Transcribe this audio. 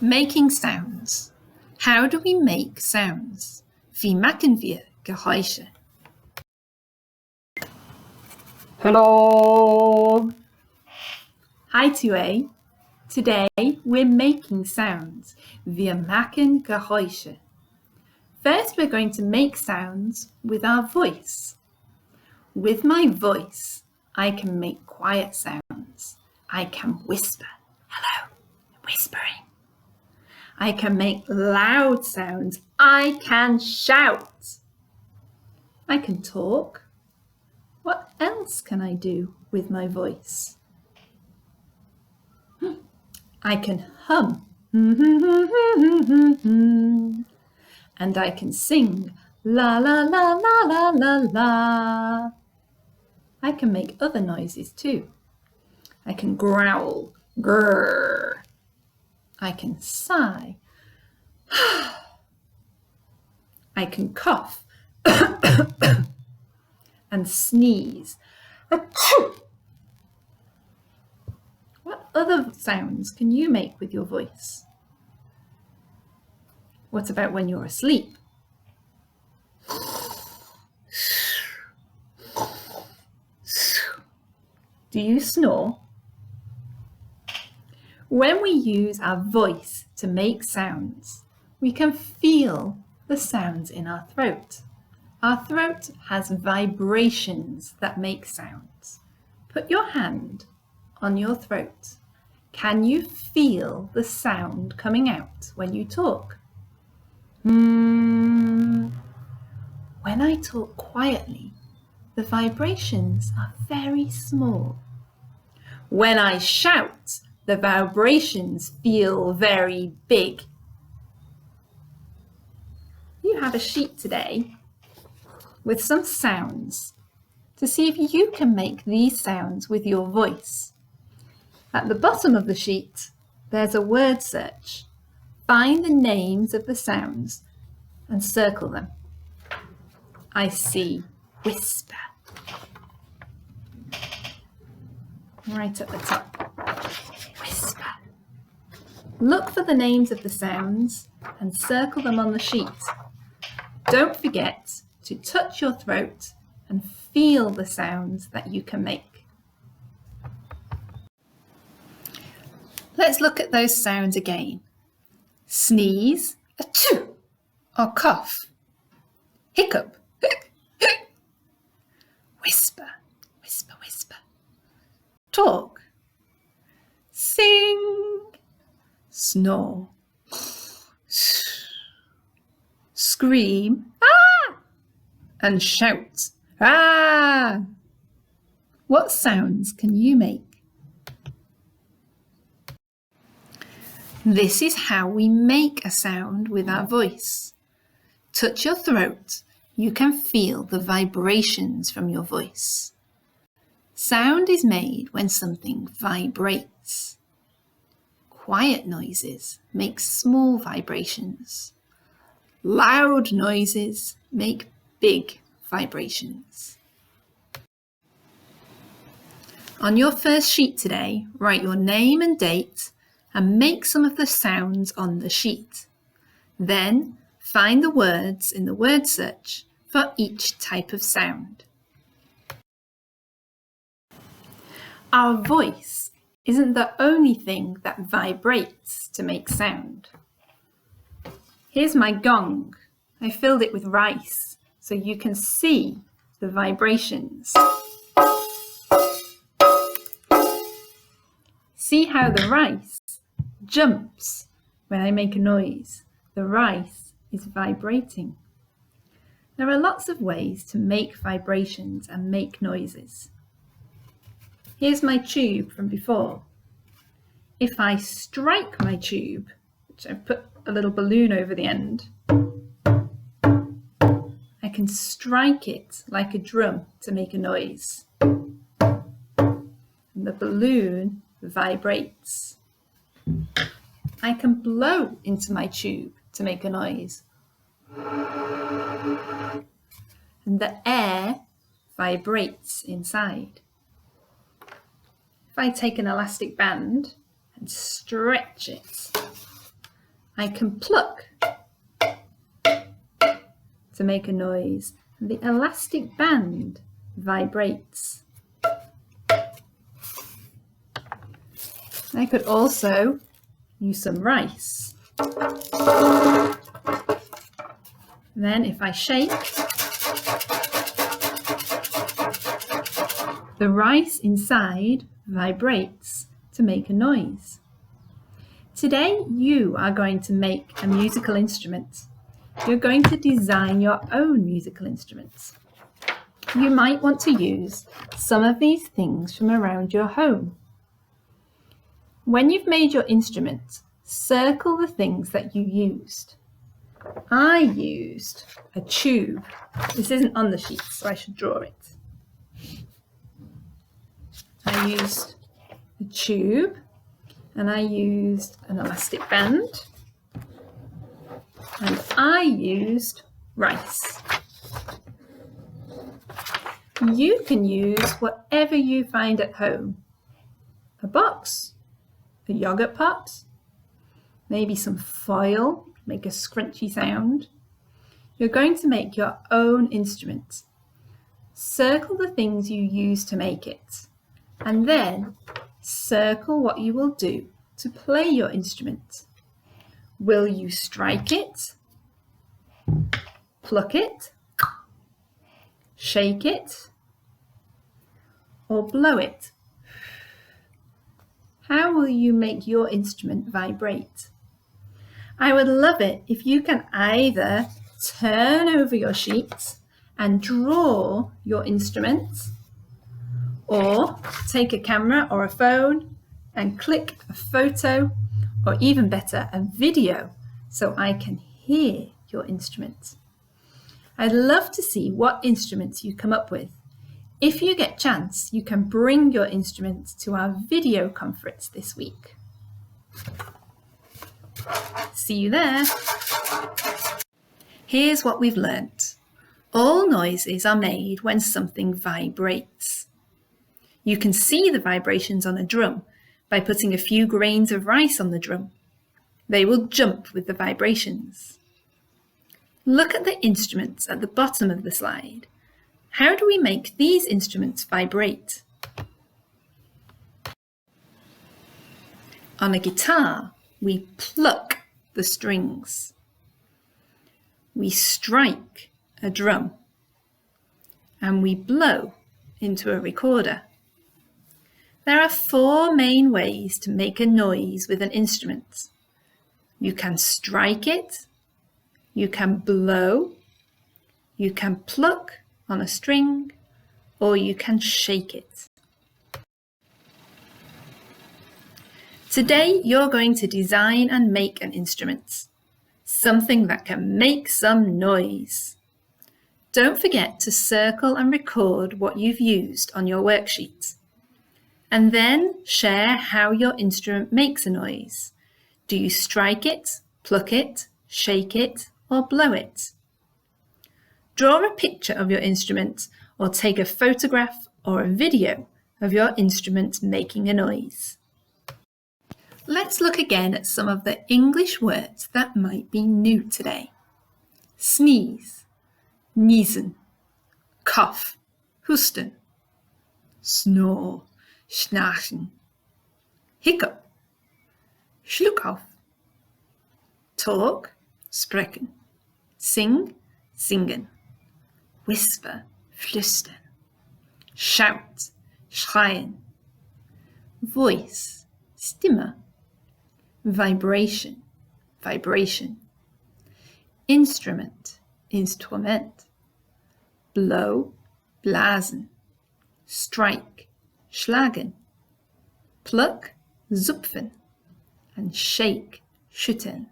Making sounds. How do we make sounds? Wie machen wir Geräusche? Hello! Hi 2A. Today we're making sounds. Wir machen Geräusche. First we're going to make sounds with our voice. With my voice, I can make quiet sounds. I can whisper. Hello, whispering. I can make loud sounds. I can shout. I can talk. What else can I do with my voice? I can hum. And I can sing. La la la la la la la. I can make other noises too. I can growl. Grrr. I can sigh. I can cough and sneeze. What other sounds can you make with your voice? What about when you're asleep? Do you snore? When we use our voice to make sounds, we can feel the sounds in our throat. Our throat has vibrations that make sounds. Put your hand on your throat. Can you feel the sound coming out when you talk? When I talk quietly, the vibrations are very small. When I shout, the vibrations feel very big. You have a sheet today with some sounds to see if you can make these sounds with your voice. At the bottom of the sheet, there's a word search. Find the names of the sounds and circle them. I see whisper. Right at the top. Whisper. Look for the names of the sounds and circle them on the sheet. Don't forget to touch your throat and feel the sounds that you can make. Let's look at those sounds again. Sneeze, achoo, or cough. Hiccup, whisper, whisper, whisper. Talk, sing, snore, scream, ah, and shout, ah. What sounds can you make? This is how we make a sound with our voice. Touch your throat. You can feel the vibrations from your voice. Sound is made when something vibrates. Quiet noises make small vibrations. Loud noises make big vibrations. On your first sheet today, write your name and date and make some of the sounds on the sheet. Then find the words in the word search for each type of sound. Our voice isn't the only thing that vibrates to make sound. Here's my gong. I filled it with rice so you can see the vibrations. See how the rice jumps when I make a noise. The rice is vibrating. There are lots of ways to make vibrations and make noises. Here's my tube from before. If I strike my tube, which I've put a little balloon over the end, I can strike it like a drum to make a noise. And the balloon vibrates. I can blow into my tube to make a noise. And the air vibrates inside. If I take an elastic band and stretch it, I can pluck to make a noise. And the elastic band vibrates. I could also use some rice. Then if I shake, the rice inside vibrates to make a noise. Today you are going to make a musical instrument. You're going to design your own musical instruments. You might want to use some of these things from around your home. When you've made your instrument, circle the things that you used. I used a tube. This isn't on the sheet, so I should draw it. I used a tube and I used an elastic band and I used rice. You can use whatever you find at home. A box, a yogurt pot, maybe some foil, make a scrunchy sound. You're going to make your own instrument. Circle the things you use to make it, and then circle what you will do to play your instrument. Will you strike it, pluck it, shake it, or blow it? How will you make your instrument vibrate? I would love it if you can either turn over your sheets and draw your instrument, or take a camera or a phone and click a photo, or even better, a video, so I can hear your instrument. I'd love to see what instruments you come up with. If you get a chance, you can bring your instrument to our video conference this week. See you there. Here's what we've learnt. All noises are made when something vibrates. You can see the vibrations on a drum by putting a few grains of rice on the drum. They will jump with the vibrations. Look at the instruments at the bottom of the slide. How do we make these instruments vibrate? On a guitar, we pluck the strings. We strike a drum. And we blow into a recorder. There are 4 main ways to make a noise with an instrument. You can strike it, you can blow, you can pluck on a string, or you can shake it. Today you're going to design and make an instrument, something that can make some noise. Don't forget to circle and record what you've used on your worksheet. And then share how your instrument makes a noise. Do you strike it, pluck it, shake it, or blow it? Draw a picture of your instrument or take a photograph or a video of your instrument making a noise. Let's look again at some of the English words that might be new today. Sneeze, niesen, cough, husten, snore, schnarchen, hiccup, schluck auf, talk, sprechen, sing, singen, whisper, flüstern, shout, schreien, voice, Stimme, vibration, vibration, instrument, Instrument, blow, blasen, strike, schlagen, pluck, zupfen, and shake, schütteln.